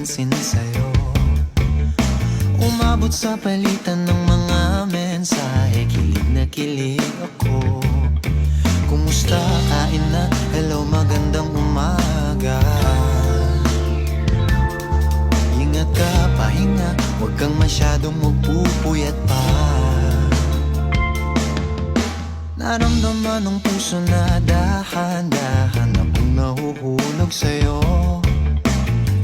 pansin sa'yo. Umabot sa palitan ng mga mensahe, kilig na kilig ako. Kumusta, kain na, hello, magandang umaga. Ingat ka, pahinga, huwag kang masyadong magpupuyat pa. Naramdaman ng puso na dahan-dahan akong nahuhulog sa'yo.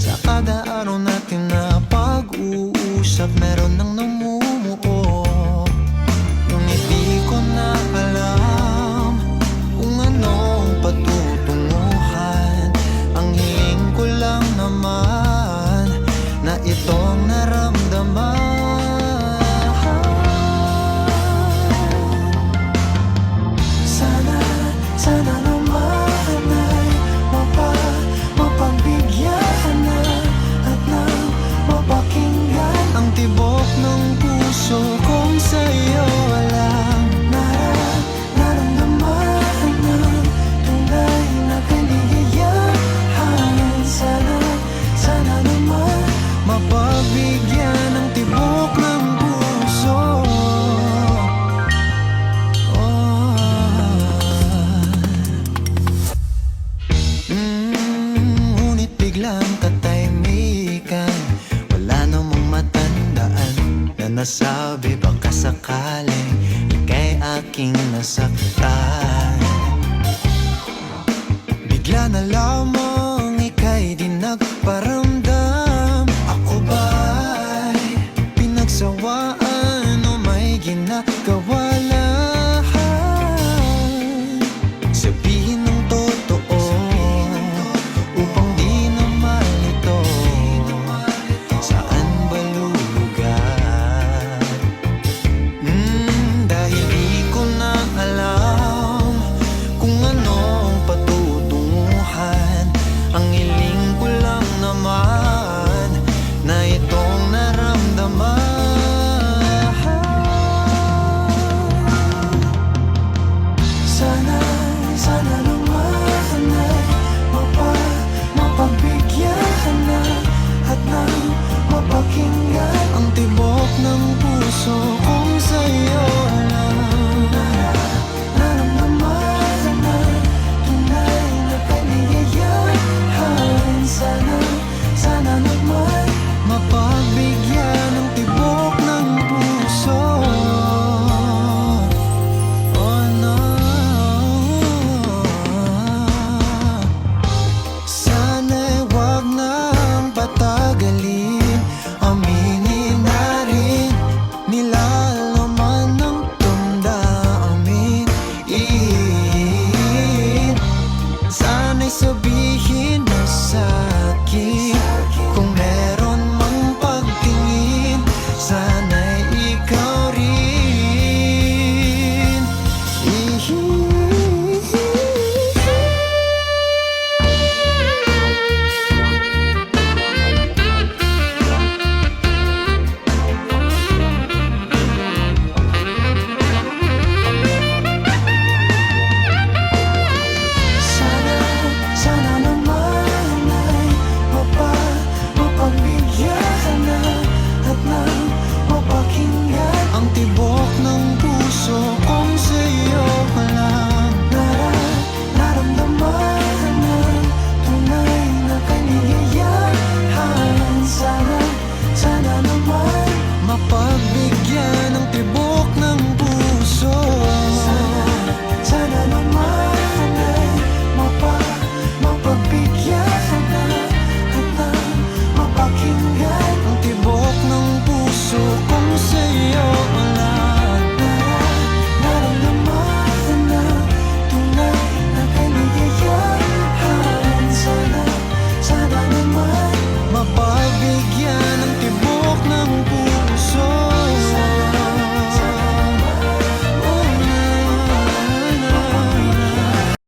Sa kada araw natin na pag-uusap, meron nang namumuo. Ngunit di ko na alam kung anong patutunguhan. Ang hiling ko lang naman na itong naramdaman. Sana naman ay mapagbigyan na at nang mapakinggan ang tibok ng puso kong sa'yo walang naramdaman ng tunay na kaligayahan. Sana naman mapagbigyan ng tibok ng puso. Biglang katahimikan, wala namang matandaan na nasabi baka sakaling ika'y aking nasaktan. Bigla na lamang ika'y di nagparamdam. Ako ba'y pinagsawaan o may ginagawa lang? Sabihin ng totoo upang di na malito. Saan ba lulugar? Dahil di ko na alam kung anong patutunguhan. Ang hiling ko lang naman na itong naramdaman. Sana naman ay mapagbigyan na at nang mapakinggan ang tibok ng puso kong sa'yo lang naramdaman na tunay na kaligayahan. Sana naman mapagbigyan ng tibok ng puso. Oh no, sana'y wag nang patagalin. Aminin na rin nilalaman ng damdamin. Sana'y sabihin mo sa'kin kung meron mang pagtingin. Sana'y ikaw rin. Sana naman ay mapagbigyan na at nang mapakinggan ang tibok ng puso kong sa'yo walang naramdaman ng tunay na kaligayahan. Sana naman mapagbigyan ng tibok ng